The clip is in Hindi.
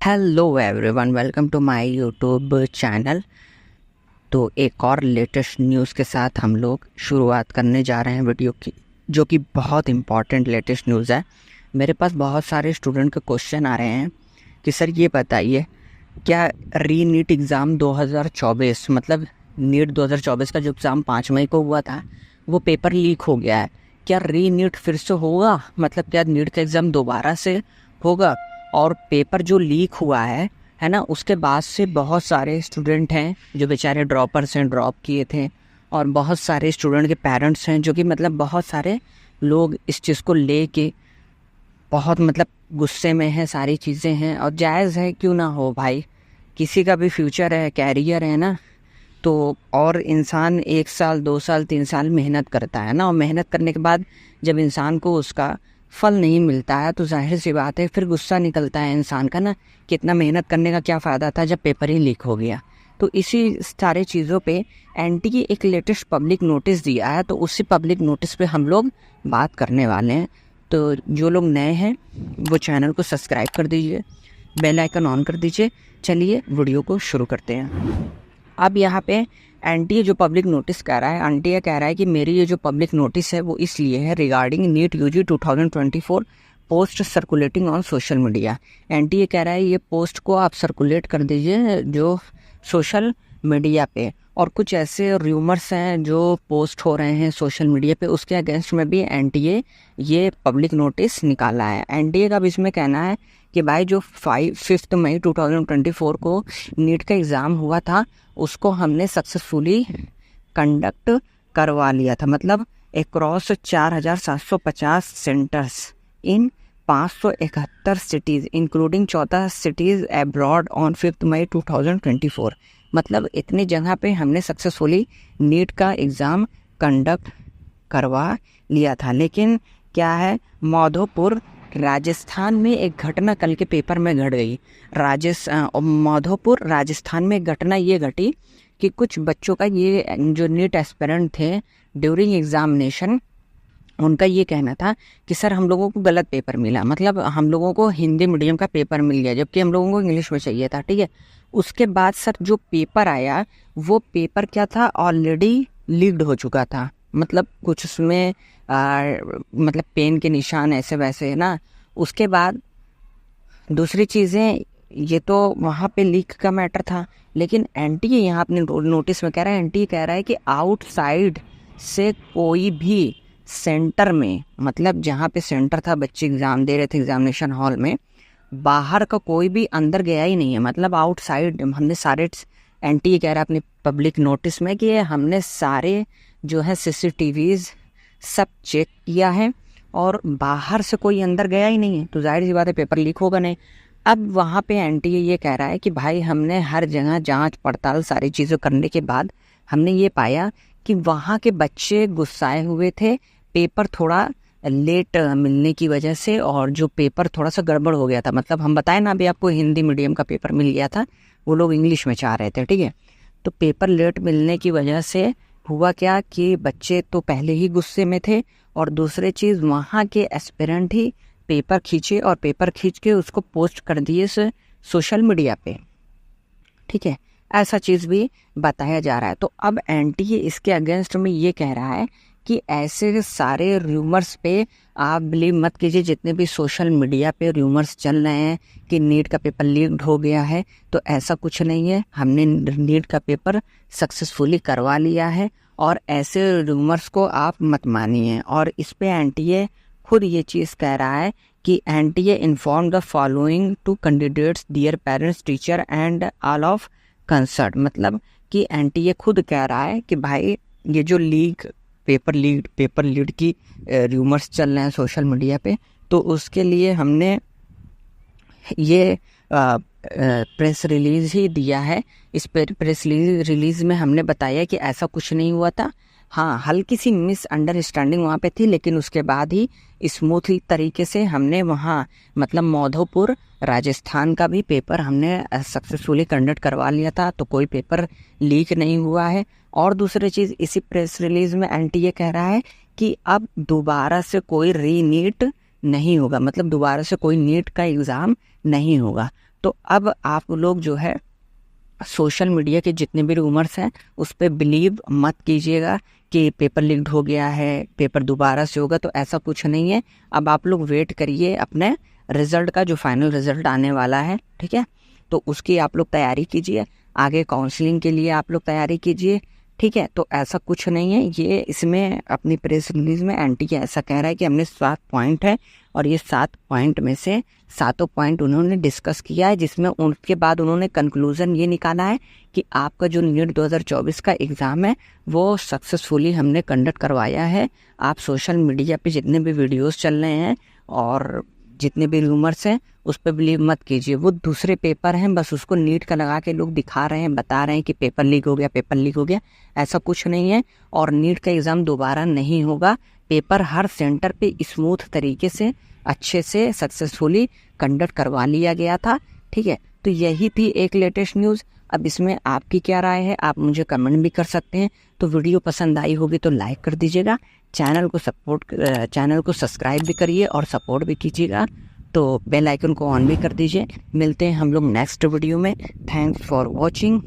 Hello everyone, welcome to my YouTube channel. तो एक और लेटेस्ट न्यूज़ के साथ हम लोग शुरुआत करने जा रहे हैं वीडियो की, जो कि बहुत इम्पॉर्टेंट लेटेस्ट न्यूज़ है। मेरे पास बहुत सारे स्टूडेंट के क्वेश्चन आ रहे हैं कि सर ये बताइए, क्या री नीट एग्ज़ाम 2024 मतलब नीट 2024 का जो एग्ज़ाम 5 मई को हुआ था वो पेपर लीक हो गया है। क्या री नीट फिर से होगा? मतलब क्या नीट का एग्ज़ाम दोबारा से होगा? और पेपर जो लीक हुआ है ना, उसके बाद से बहुत सारे स्टूडेंट हैं जो बेचारे ड्रॉपर्स हैं, ड्रॉप किए थे, और बहुत सारे स्टूडेंट के पेरेंट्स हैं जो कि मतलब बहुत सारे लोग इस चीज़ को ले के बहुत मतलब गुस्से में हैं। सारी चीज़ें हैं और जायज़ है, क्यों ना हो भाई। किसी का भी फ्यूचर है, कैरियर है ना। तो और इंसान 1 साल 2 साल 3 साल मेहनत करता है ना, और मेहनत करने के बाद जब इंसान को उसका फल नहीं मिलता है तो जाहिर सी बात है फिर गुस्सा निकलता है इंसान का ना, कि इतना मेहनत करने का क्या फ़ायदा था जब पेपर ही लीक हो गया। तो इसी सारे चीज़ों पे एनटीए एक लेटेस्ट पब्लिक नोटिस दिया है, तो उसी पब्लिक नोटिस पे हम लोग बात करने वाले हैं। तो जो लोग नए हैं वो चैनल को सब्सक्राइब कर दीजिए, बेल आइकन ऑन कर दीजिए। चलिए वीडियो को शुरू करते हैं। अब यहाँ पे एनटीए जो पब्लिक नोटिस कह रहा है, एनटीए कह रहा है कि मेरी ये जो पब्लिक नोटिस है वो इसलिए है regarding NEET UG 2024 post circulating on social media. NTA कह रहा है ये पोस्ट को आप सर्कुलेट कर दीजिए जो सोशल मीडिया पे, और कुछ ऐसे र्यूमर्स हैं जो पोस्ट हो रहे हैं सोशल मीडिया पे, उसके अगेंस्ट में भी एनटीए ये पब्लिक नोटिस निकाला है। एनटीए का भी इसमें कहना है कि भाई जो 5 मई 2024 को नीट का एग्ज़ाम हुआ था उसको हमने सक्सेसफुली कंडक्ट करवा लिया था। मतलब across 4750 centres in 571 cities including 14 cities abroad on 5 मई 2024। मतलब इतनी जगह पे हमने सक्सेसफुली नीट का एग्ज़ाम कंडक्ट करवा लिया था। लेकिन क्या है, माधोपुर राजस्थान में एक घटना कल के पेपर में घट गई। माधोपुर राजस्थान में घटना ये घटी कि कुछ बच्चों का, ये जो नीट एस्पिरेंट थे, ड्यूरिंग एग्जामिनेशन उनका ये कहना था कि सर हम लोगों को गलत पेपर मिला, मतलब हम लोगों को हिंदी मीडियम का पेपर मिल गया जबकि हम लोगों को इंग्लिश में चाहिए था। ठीक है, उसके बाद सर जो पेपर आया वो पेपर क्या था, ऑलरेडी लीक्ड हो चुका था। मतलब कुछ उसमें मतलब पेन के निशान ऐसे वैसे है ना। उसके बाद दूसरी चीज़ें, ये तो वहाँ पे लीक का मैटर था, लेकिन एनटीए यहाँ अपने नोटिस में कह रहा है, एनटीए कह रहा है कि आउटसाइड से कोई भी सेंटर में, मतलब जहाँ पे सेंटर था बच्चे एग्ज़ाम दे रहे थे एग्जामिनेशन हॉल में, बाहर का कोई भी अंदर गया ही नहीं है। मतलब आउटसाइड हमने सारे, एनटीए कह रहा है अपनी पब्लिक नोटिस में कि हमने सारे जो है सीसीटीवीज सब चेक किया है और बाहर से कोई अंदर गया ही नहीं है, तो जाहिर सी बात है पेपर लीक होगा नहीं। अब वहाँ पे एनटीए ये कह रहा है कि भाई हमने हर जगह जांच पड़ताल सारी चीज़ें करने के बाद हमने ये पाया कि वहाँ के बच्चे गुस्साए हुए थे पेपर थोड़ा लेट मिलने की वजह से, और जो पेपर थोड़ा सा गड़बड़ हो गया था। मतलब हम बताएं ना, अभी आपको हिंदी मीडियम का पेपर मिल गया था, वो लोग इंग्लिश में चाह रहे थे। ठीक है, तो पेपर लेट मिलने की वजह से हुआ क्या कि बच्चे तो पहले ही गुस्से में थे, और दूसरी चीज़ वहाँ के एस्पिरेंट ही पेपर खींचे और पेपर खींच के उसको पोस्ट कर दिए सोशल मीडिया पे। ठीक है, ऐसा चीज़ भी बताया जा रहा है। तो अब एनटीए इसके अगेंस्ट में ये कह रहा है कि ऐसे सारे र्यूमर्स पे आप बिलीव मत कीजिए। जितने भी सोशल मीडिया पे र्यूमर्स चल रहे हैं कि नीट का पेपर लीक्ड हो गया है, तो ऐसा कुछ नहीं है। हमने नीट का पेपर सक्सेसफुली करवा लिया है, और ऐसे र्यूमर्स को आप मत मानिए। और इस पे एनटीए खुद ये चीज़ कह रहा है कि NTA inform the following to candidates dear parents teacher and all of concern. मतलब कि एनटीए खुद कह रहा है कि भाई ये जो पेपर लीड की र्यूमर्स चल रहे हैं सोशल मीडिया पे, तो उसके लिए हमने ये प्रेस रिलीज ही दिया है। इस प्रेस रिलीज में हमने बताया कि ऐसा कुछ नहीं हुआ था। हाँ, हल्की सी मिसअंडरस्टैंडिंग वहाँ पे थी, लेकिन उसके बाद ही स्मूथली तरीके से हमने वहाँ, मतलब माधोपुर राजस्थान का भी पेपर हमने सक्सेसफुली कंडक्ट करवा लिया था, तो कोई पेपर लीक नहीं हुआ है। और दूसरी चीज़, इसी प्रेस रिलीज में एनटीए कह रहा है कि अब दोबारा से कोई री नीट नहीं होगा, मतलब दोबारा से कोई नीट का एग्ज़ाम नहीं होगा। तो अब आप लोग जो है सोशल मीडिया के जितने भी रूमर्स हैं उस पर बिलीव मत कीजिएगा कि पेपर लीक्ड हो गया है, पेपर दोबारा से होगा, तो ऐसा कुछ नहीं है। अब आप लोग वेट करिए अपने रिजल्ट का, जो फाइनल रिजल्ट आने वाला है, ठीक है। तो उसकी आप लोग तैयारी कीजिए, आगे काउंसलिंग के लिए आप लोग तैयारी कीजिए, ठीक है। तो ऐसा कुछ नहीं है, ये इसमें अपनी प्रेस रिलीज में एंटी ऐसा कह रहा है कि हमने 7 पॉइंट है और ये 7 पॉइंट में से 7 पॉइंट उन्होंने डिस्कस किया है, जिसमें उनके बाद उन्होंने कंक्लूजन ये निकाला है कि आपका जो नीट 2024 का एग्ज़ाम है वो सक्सेसफुली हमने कंडक्ट करवाया है। आप सोशल मीडिया पे जितने भी वीडियोस चल रहे हैं और जितने भी रूमर्स हैं उस पर बिलीव मत कीजिए। वो दूसरे पेपर हैं, बस उसको नीट का लगा के लोग दिखा रहे हैं, बता रहे हैं कि पेपर लीक हो गया, पेपर लीक हो गया। ऐसा कुछ नहीं है और नीट का एग्ज़ाम दोबारा नहीं होगा। पेपर हर सेंटर पे स्मूथ तरीके से अच्छे से सक्सेसफुली कंडक्ट करवा लिया गया था, ठीक है। तो यही थी एक लेटेस्ट न्यूज़। अब इसमें आपकी क्या राय है आप मुझे कमेंट भी कर सकते हैं। तो वीडियो पसंद आई होगी तो लाइक कर दीजिएगा, चैनल को सब्सक्राइब भी करिए और सपोर्ट भी कीजिएगा। तो बेल आइकन को ऑन भी कर दीजिए। मिलते हैं हम लोग नेक्स्ट वीडियो में। Thanks for watching.